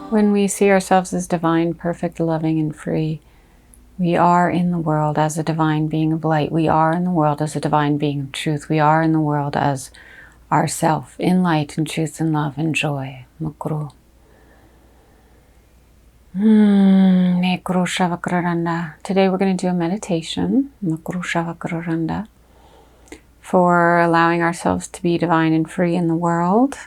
When we see ourselves as divine, perfect, loving, and free, we are in the world as a divine being of light. We are in the world as a divine being of truth. We are in the world as ourself, in light and truth and love and joy. Makuru. Today we're going to do a meditation, for allowing ourselves to be divine and free in the world,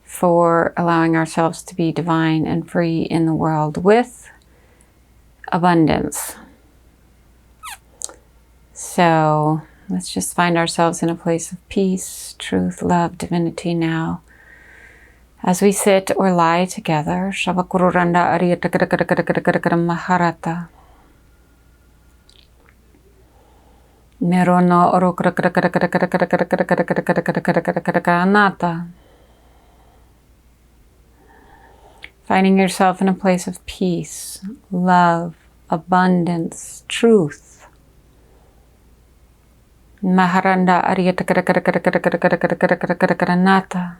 for allowing ourselves to be divine and free in the world with abundance. So let's just find ourselves in a place of peace, truth, love, divinity now. As we sit or lie together, Shavakururanda Maharata. Merono Anata. Finding yourself in a place of peace, love, abundance, truth. Maharanda Nata.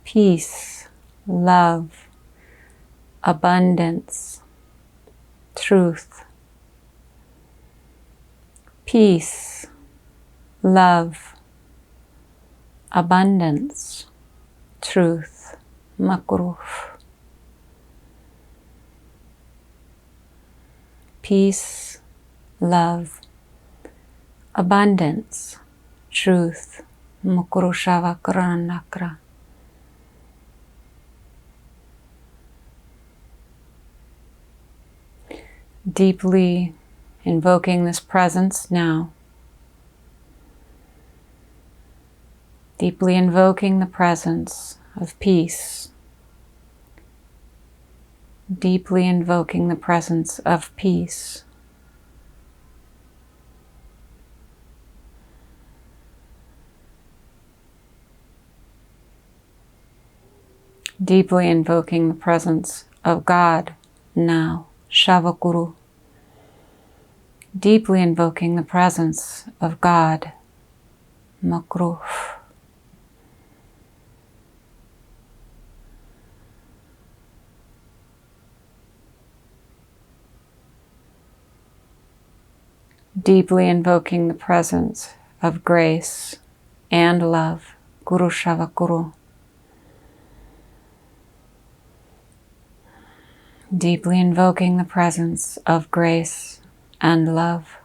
Peace, love, abundance, truth. Peace, love, abundance, truth. Makuruf. Peace, love, abundance, truth. Mukurushava Karanakra. Deeply invoking this presence now. Deeply invoking the presence of peace. Deeply invoking the presence of peace. Deeply invoking the presence of God now. Shavakuru. Deeply invoking the presence of God. Makruf. Deeply invoking the presence of grace and love. Guru Shavakuru. Deeply invoking the presence of grace and love.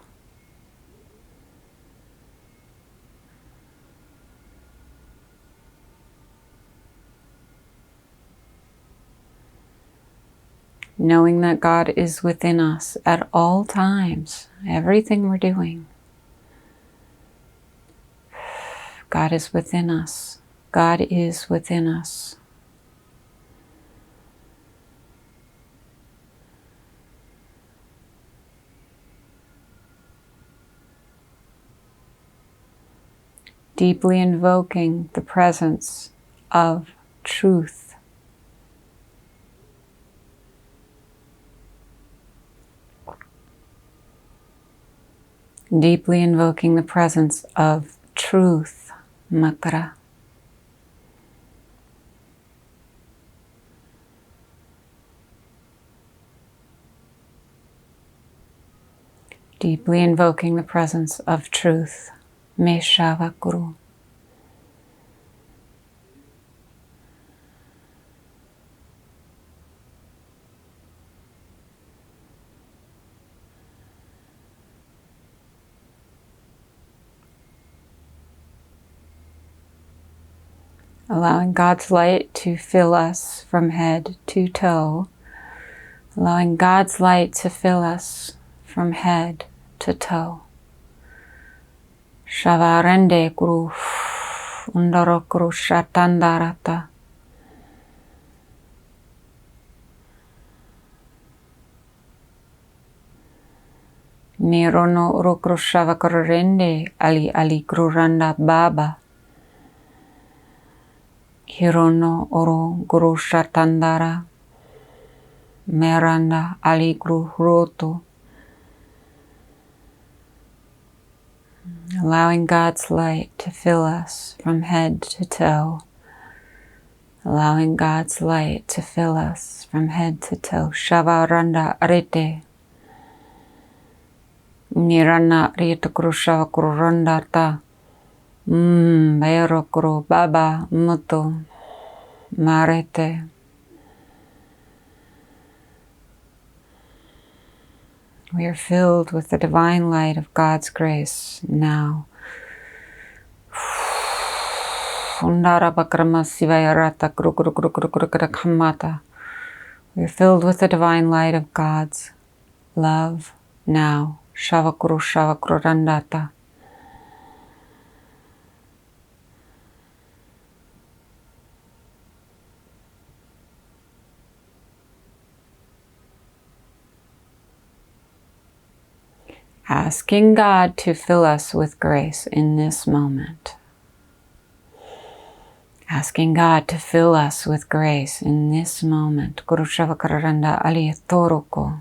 Knowing that God is within us at all times, everything we're doing. God is within us. God is within us. Deeply invoking the presence of truth. Deeply invoking the presence of truth. Makara. Deeply invoking the presence of truth. Meshavakuru. Allowing God's light to fill us from head to toe. Allowing God's light to fill us from head to toe. Shavarende Guru Undarokuru Shatandarata. Mirono Urokru Shavakarende Ali Ali Gruranda Baba. Hirono Oro Guru Shatandara. Meranda Ali Guru Roto. Allowing God's light to fill us from head to toe. Allowing God's light to fill us from head to toe. Shavaranda arete. Nirana ritukuru shavakuru randata. Bayarokuru baba mutu. Marete. We are filled with the divine light of God's grace now. We are filled with the divine light of God's love now. Shavakuru shavakuru randata. Asking God to fill us with grace in this moment. Asking God to fill us with grace in this moment. Guru Shavakaranda Ali Toroko.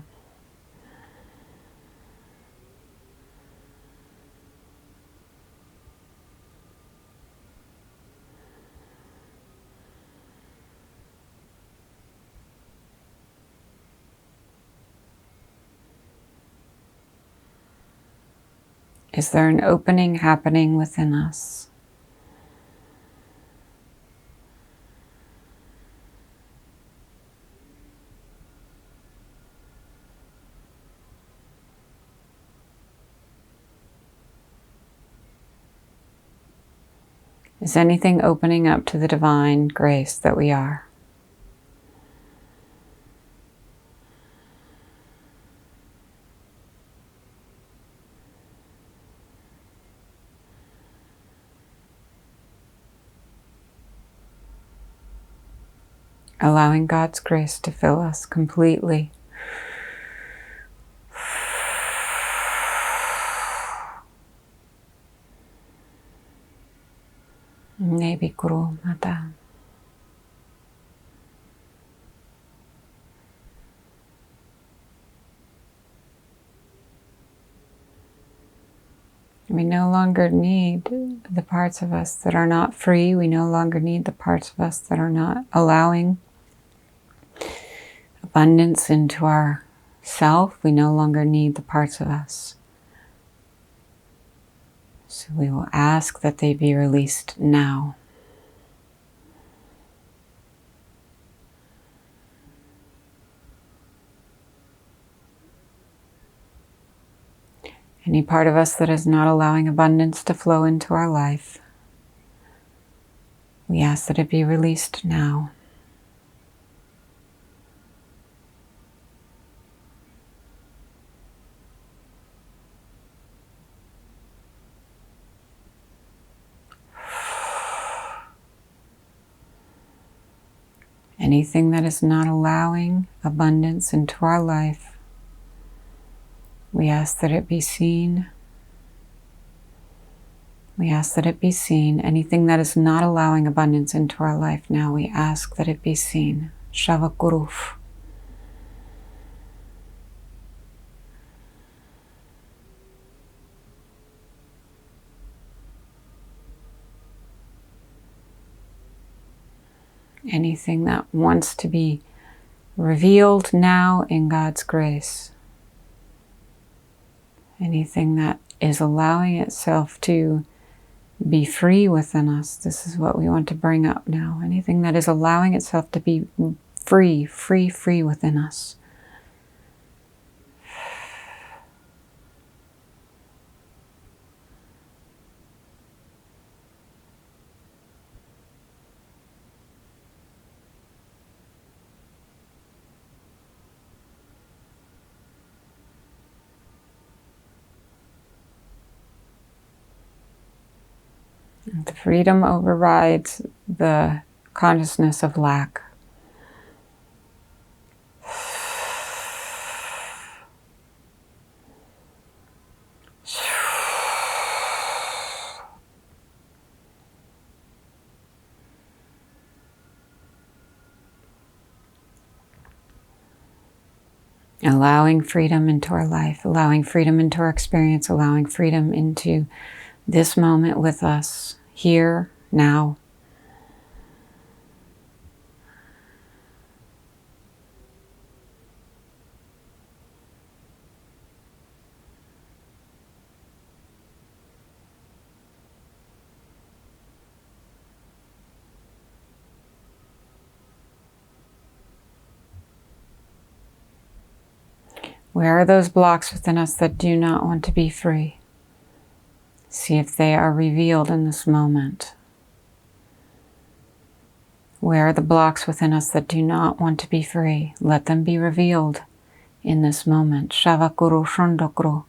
Is there an opening happening within us? Is anything opening up to the divine grace that we are? Allowing God's grace to fill us completely. Nebi Guru Mata. We no longer need the parts of us that are not free. We no longer need the parts of us that are not allowing abundance into our self. We no longer need the parts of us. So we will ask that they be released now. Any part of us that is not allowing abundance to flow into our life, we ask that it be released now. Anything that is not allowing abundance into our life, we ask that it be seen. We ask that it be seen. Anything that is not allowing abundance into our life now, we ask that it be seen. Shavakuruf. Anything that wants to be revealed now in God's grace. Anything that is allowing itself to be free within us. This is what we want to bring up now. Anything that is allowing itself to be free within us. The freedom overrides the consciousness of lack. allowing freedom into our life, allowing freedom into our experience, allowing freedom into this moment with us, here, now. Where are those blocks within us that do not want to be free? See if they are revealed in this moment. Where are the blocks within us that do not want to be free? Let them be revealed in this moment. Shavakuru Shondokuru.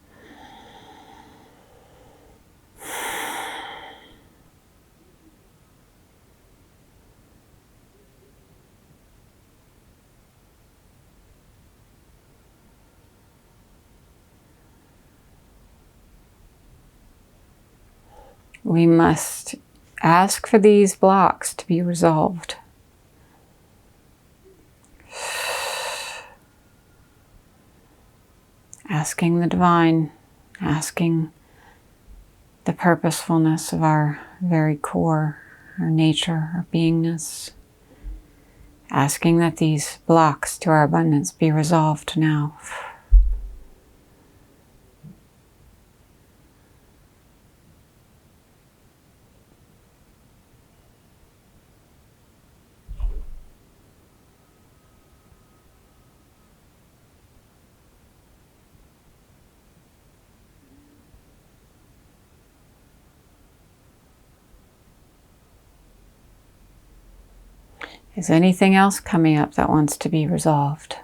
We must ask for these blocks to be resolved. Asking the divine, asking the purposefulness of our very core, our nature, our beingness. Asking that these blocks to our abundance be resolved now. Is anything else coming up that wants to be resolved?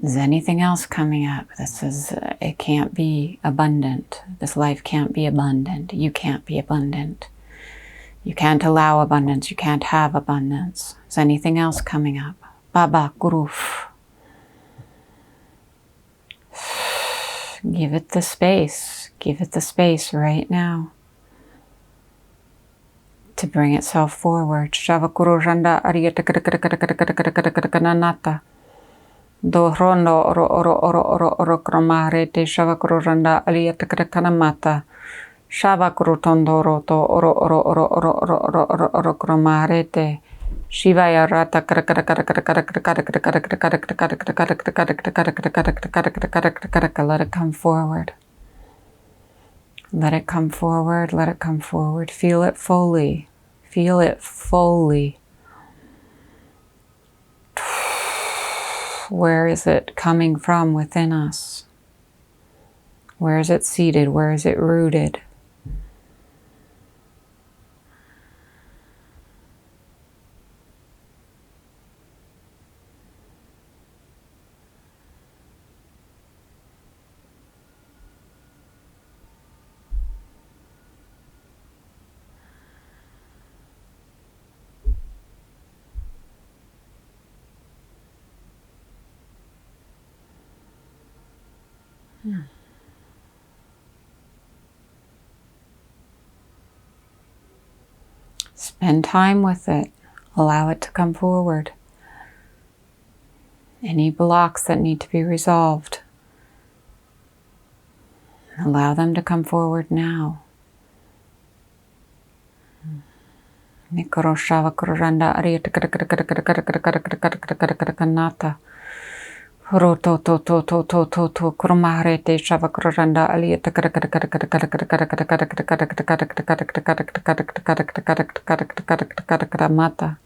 Is anything else coming up that says it can't be abundant? This life can't be abundant. You can't be abundant. You can't allow abundance. You can't have abundance. Is anything else coming up? Baba Guruf. Give it the space. Give it the space right now to bring itself forward. Shavakuru Randa Ariyatakanakanata. Do rondo oro kramarete Shavakuru Randa Ariyatakanakanamata. Shavakuru tondoro to oro kramarete. Shivaya rata let it come forward. Let it come forward, let it come forward. Feel it fully. Feel it fully. Where is it coming from within us? Where is it seated? Where is it rooted? Spend time with it. Allow it to come forward. Any blocks that need to be resolved, allow them to come forward now. Roto to kromarete shavakranda aliyata mata.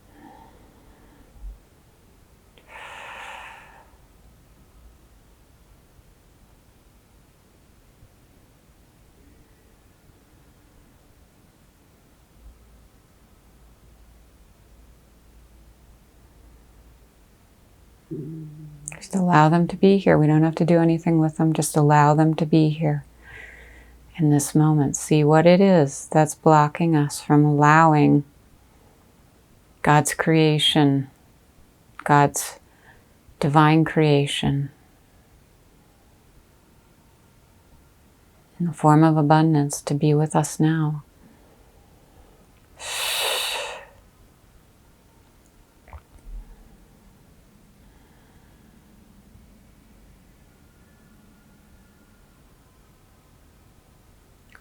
Just allow them to be here. We don't have to do anything with them. Just allow them to be here in this moment. See what it is that's blocking us from allowing God's creation, God's divine creation in the form of abundance to be with us now.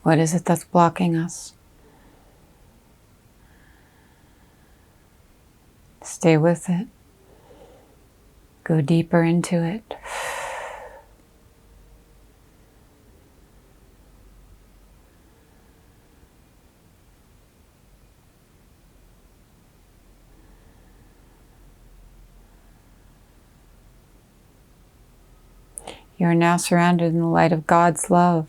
What is it that's blocking us? Stay with it. Go deeper into it. You are now surrounded in the light of God's love.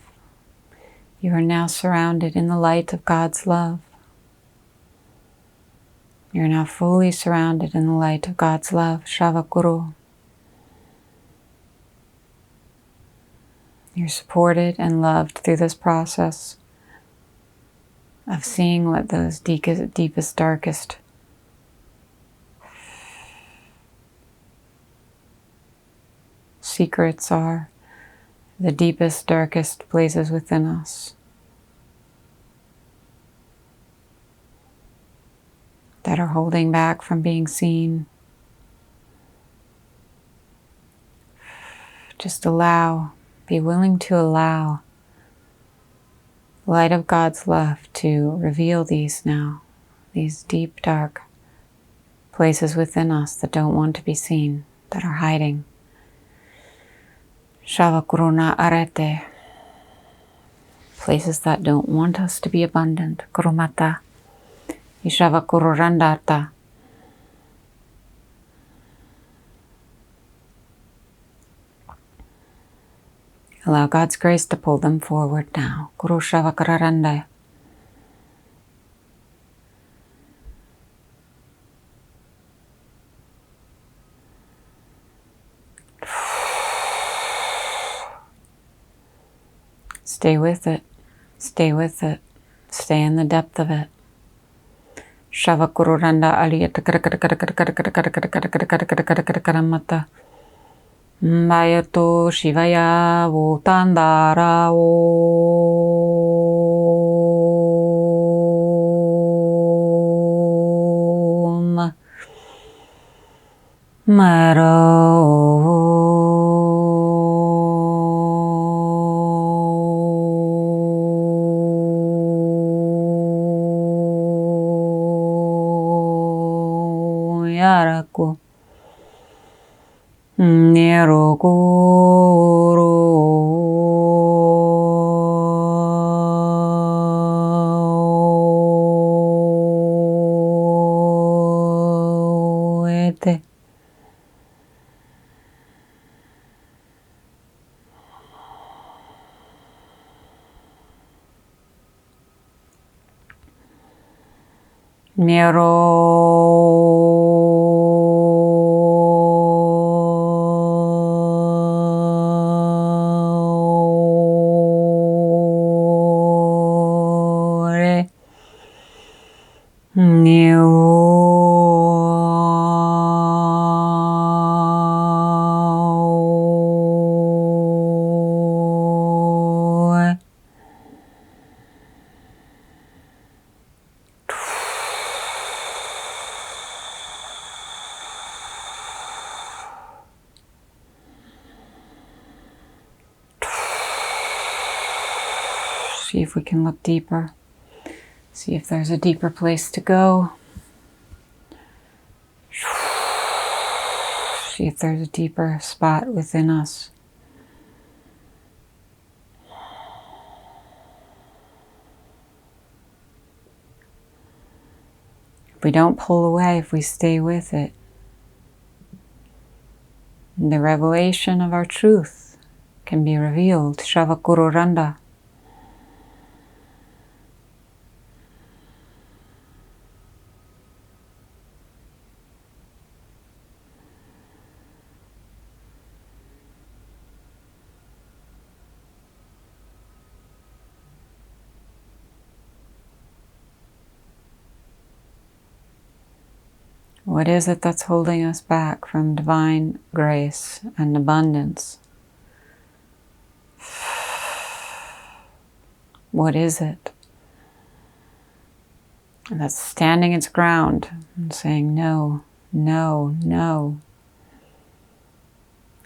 You are now surrounded in the light of God's love. You are now fully surrounded in the light of God's love. Shavakuru. You're supported and loved through this process of seeing what those deepest, darkest secrets are, the deepest, darkest places within us that are holding back from being seen. Just allow, be willing to allow the light of God's love to reveal these now, these deep, dark places within us that don't want to be seen, that are hiding. Shavakuruna arete. Places that don't want us to be abundant. Kurumata. Ishavakururandata. Allow God's grace to pull them forward now. Guru Shavakararanda. Stay with it. Stay with it. Stay in the depth of it. Shavakururanda aliyata. Mayato Shivaya Votandara Om Maro Yaraku Nerogoro ete. See if we can look deeper. See if there's a deeper place to go. See if there's a deeper spot within us. If we don't pull away, if we stay with it, the revelation of our truth can be revealed. Shavakururanda. What is it that's holding us back from divine grace and abundance? What is it that's standing its ground and saying no, no, no?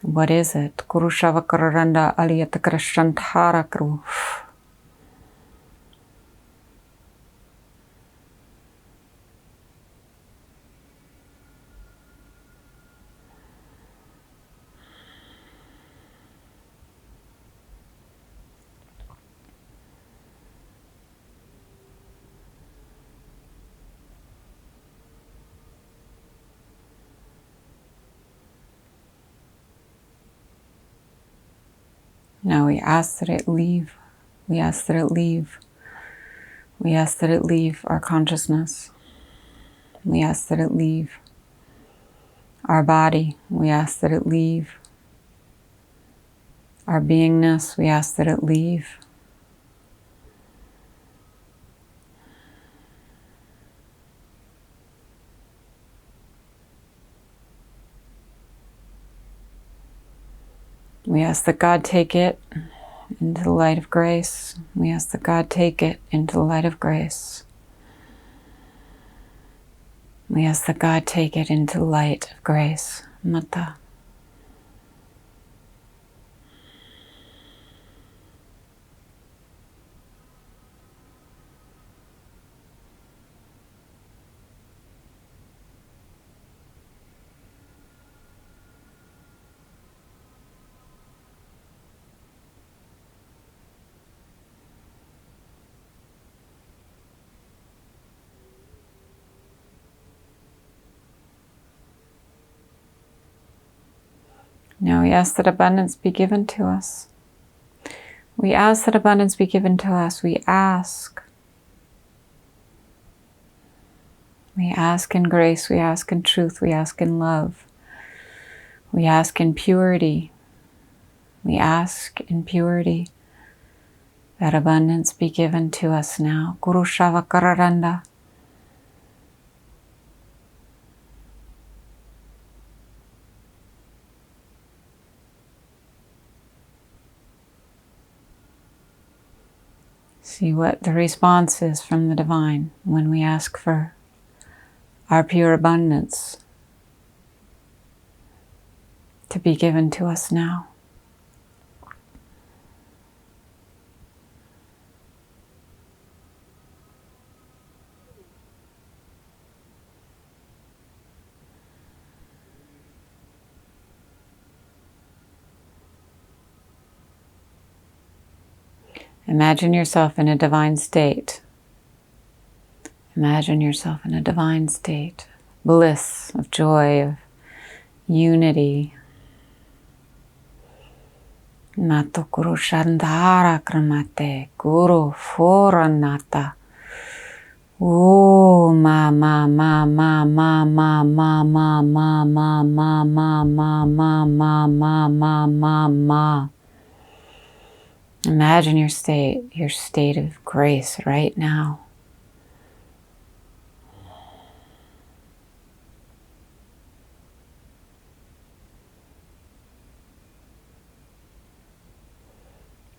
What is it? Kurushavakararanda aliyatakarashantharakru. Now we ask that it leave. We ask that it leave. We ask that it leave our consciousness. We ask that it leave our body. We ask that it leave our beingness. We ask that it leave. We ask that God take it into the light of grace. We ask that God take it into the light of grace. We ask that God take it into the light of grace. Mata. Now we ask that abundance be given to us. We ask that abundance be given to us. We ask. We ask in grace. We ask in truth. We ask in love. We ask in purity. We ask in purity that abundance be given to us now. Guru Shava Kararanda. See what the response is from the divine when we ask for our pure abundance to be given to us now. Imagine yourself in a divine state. Imagine yourself in a divine state. Bliss, of joy, of unity. Nato Guru Shandara Kramate Guru Foranata. Oh ma ma ma ma ma ma ma ma ma ma ma ma ma ma ma ma ma ma. Imagine your state of grace right now.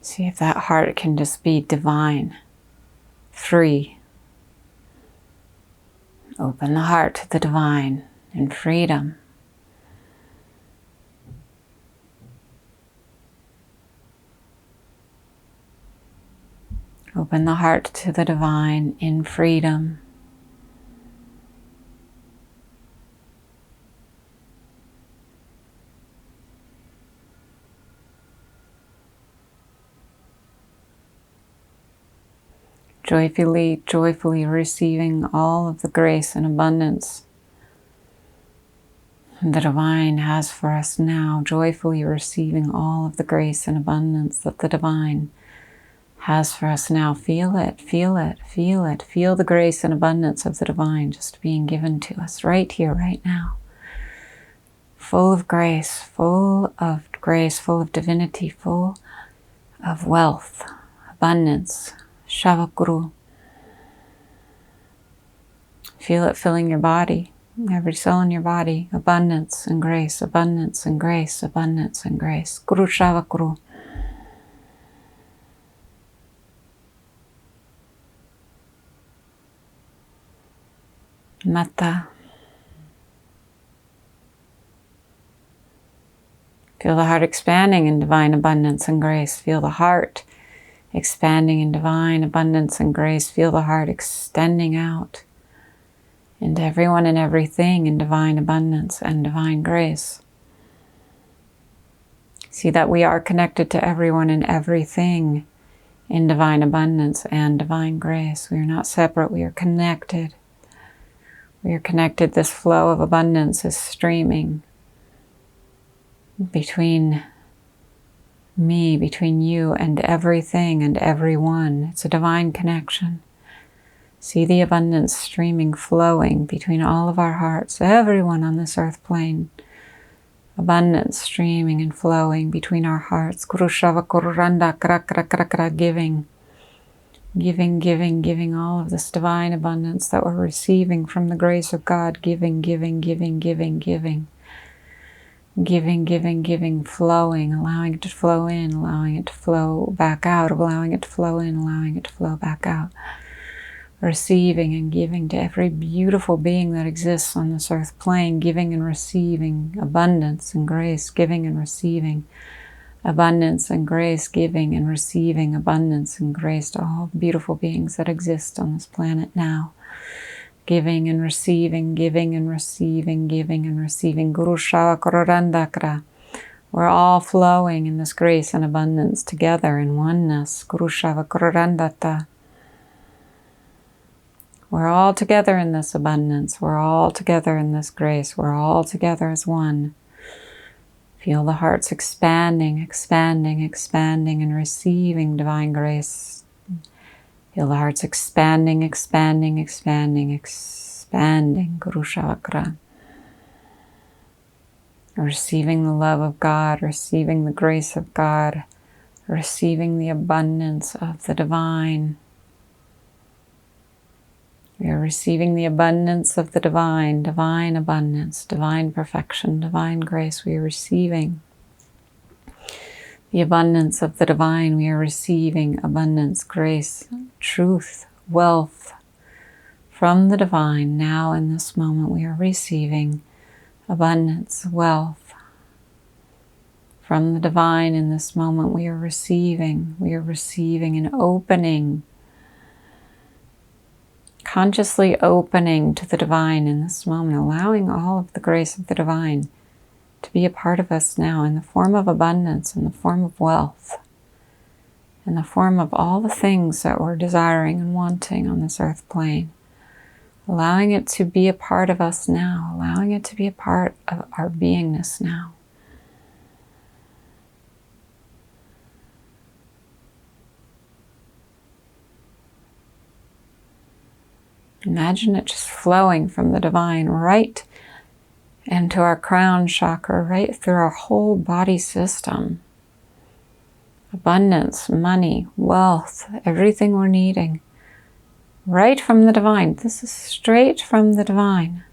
See if that heart can just be divine, free. Open the heart to the divine in freedom. Open the heart to the divine in freedom. Joyfully receiving all of the grace and abundance the divine has for us now. Joyfully receiving all of the grace and abundance that the divine has for us now. Feel it, feel it, feel it. Feel the grace and abundance of the divine just being given to us right here, right now. Full of grace, full of divinity, full of wealth, abundance. Shavakuru. Feel it filling your body, every cell in your body. Abundance and grace, abundance and grace, abundance and grace. Guru Shavakuru. Mata. Feel the heart expanding in divine abundance and grace. Feel the heart expanding in divine abundance and grace. Feel the heart extending out into everyone and everything in divine abundance and divine grace. See that we are connected to everyone and everything in divine abundance and divine grace. We are not separate, we are connected. We are connected. This flow of abundance is streaming between me, between you and everything and everyone. It's a divine connection. See the abundance streaming, flowing between all of our hearts, everyone on this earth plane. Abundance streaming and flowing between our hearts. Kurushava kururanda kra kra kra kra, giving. Giving all of this divine abundance that we're receiving from the grace of God. Giving. Flowing, allowing it to flow in, allowing it to flow back out, allowing it to flow in, allowing it to flow back out. Receiving and giving to every beautiful being that exists on this earth plane, giving and receiving abundance and grace, giving and receiving abundance and grace, giving and receiving abundance and grace to all beautiful beings that exist on this planet now. Giving and receiving, giving and receiving, giving and receiving. Guru Shava Kororandakra. We're all flowing in this grace and abundance together in oneness. Guru Shava Kororandata. We're all together in this abundance. We're all together in this grace. We're all together as one. Feel the hearts expanding and receiving divine grace. Feel the hearts expanding. Guru Chakra. Receiving the love of God, receiving the grace of God, receiving the abundance of the divine. We are receiving the abundance of the divine abundance, divine perfection, divine grace. We are receiving the abundance of the divine. We are receiving abundance, grace, truth, wealth from the divine. Now in this moment we are receiving abundance, wealth from the divine. In this moment we are receiving and opening, consciously opening to the divine in this moment, allowing all of the grace of the divine to be a part of us now in the form of abundance, in the form of wealth, in the form of all the things that we're desiring and wanting on this earth plane. Allowing it to be a part of us now, allowing it to be a part of our beingness now. Imagine it just flowing from the divine right into our crown chakra, right through our whole body system. Abundance, money, wealth, everything we're needing. Right from the divine. This is straight from the divine.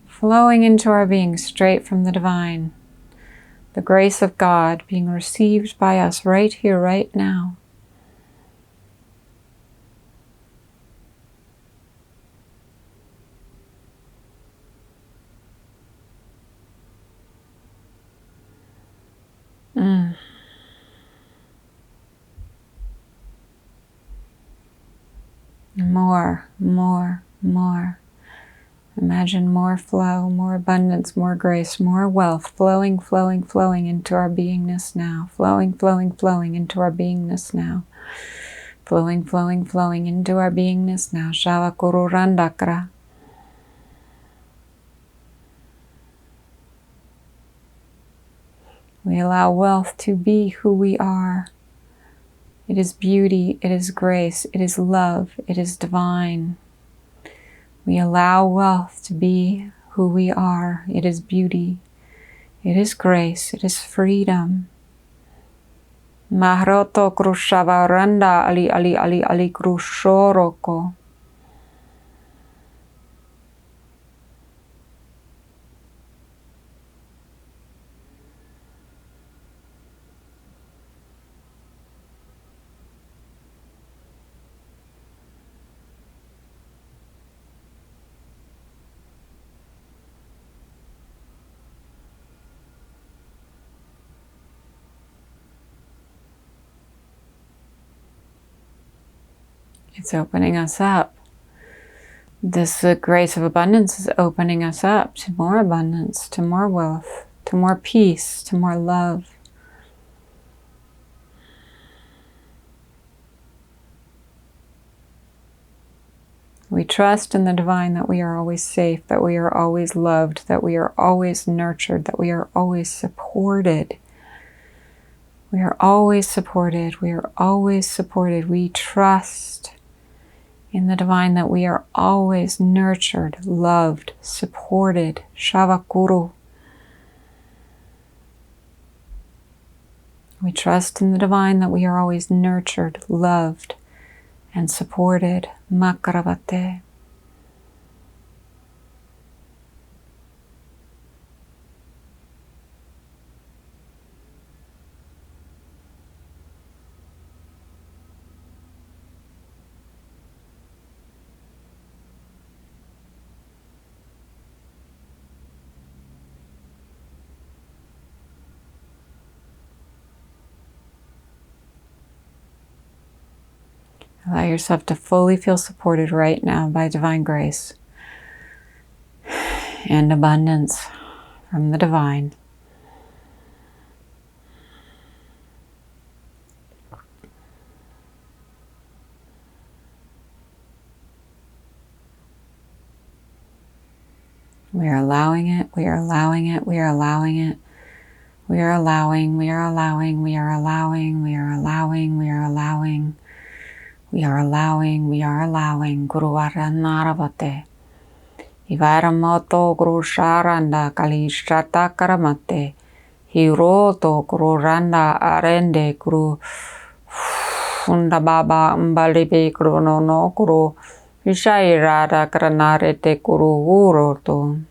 Flowing into our being straight from the divine. The grace of God being received by us right here, right now. More. Imagine more flow, more abundance, more grace, more wealth, flowing into our beingness now. Flowing into our beingness now. Flowing into our beingness now. Shava Kururandakra. We allow wealth to be who we are. It is beauty, it is grace, it is love, it is divine. We allow wealth to be who we are. It is beauty, it is grace, it is freedom. Mahroto krushavaranda ali krushoroko. It's opening us up. This grace of abundance is opening us up to more abundance, to more wealth, to more peace, to more love. We trust in the divine that we are always safe, that we are always loved, that we are always nurtured, that we are always supported. We are always supported. We are always supported. We trust in the divine that we are always nurtured, loved, supported. Shavakuru. We trust in the divine that we are always nurtured, loved, and supported. Makaravate. Allow yourself to fully feel supported right now by divine grace and abundance from the divine. We are allowing it, we are allowing it, we are allowing it. We are allowing, we are allowing, we are allowing, we are allowing, we are allowing. We are allowing, we are allowing. Guru Varannaravate. Ivaramoto Guru Sharanda Kalishata Karamate. Hiroto Guru Randa Arende Guru Undababa Mbalibe Guru no Guru Vishairada Karanarete Guru Uroto.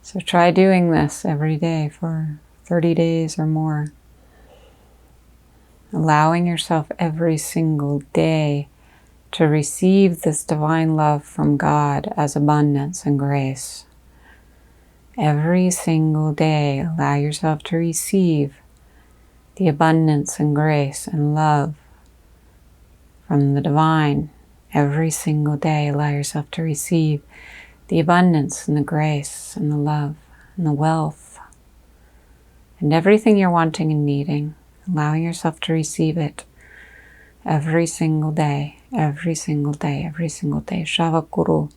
So try doing this every day for 30 days or more. Allowing yourself every single day to receive this divine love from God as abundance and grace. Every single day, allow yourself to receive the abundance and grace and love from the divine. Every single day, allow yourself to receive the abundance and the grace and the love and the wealth and everything you're wanting and needing, allowing yourself to receive it every single day, every single day, every single day. Shavakuru.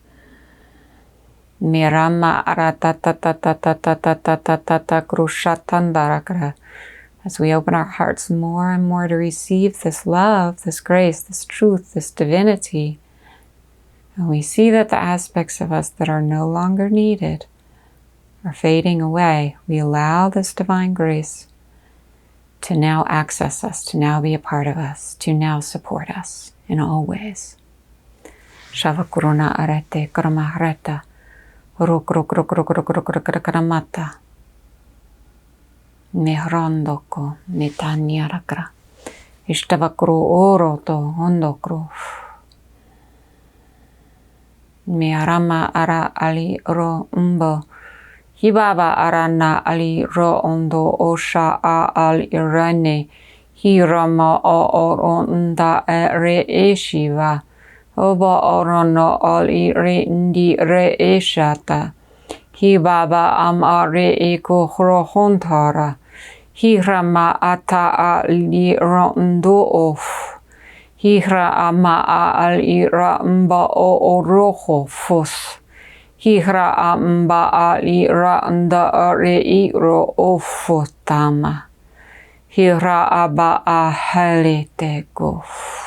Mirama aratatatatatatatatatatata krushatandarakra. As we open our hearts more and more to receive this love, this grace, this truth, this divinity, and we see that the aspects of us that are no longer needed are fading away, we allow this divine grace to now access us, to now be a part of us, to now support us in all ways. Shavakuruna arete karamahareta rukrukrukrukrukrukrukrukramata mehrondoko metanyarakra ishtavakru oroto ondokru mearama ara ali ro umbo hibaba arana ali ro ondo osha a al irane hirama o oronda re eshiva oba orono al ire ndi re eshata hibaba am are eko hrohontara hirama ata ali rondo of Hira ama al ira mba o rojo fos. Hira amba al ira nda re iro o fotama. Hira aba a halete gof.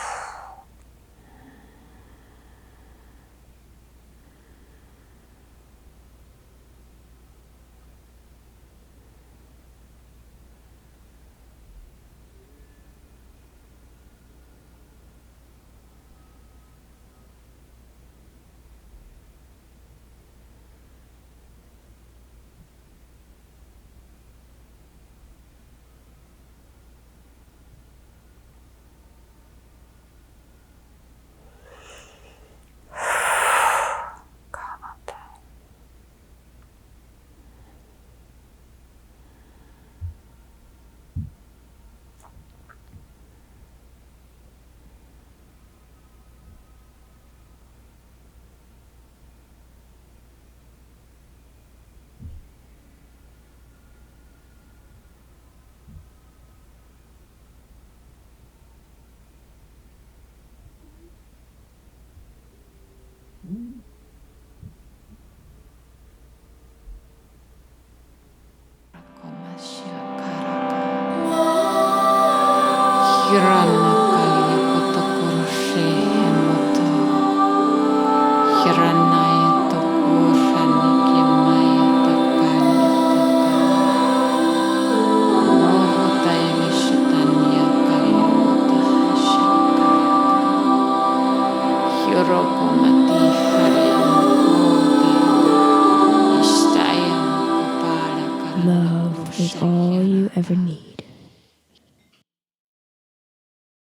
Love is all you ever need.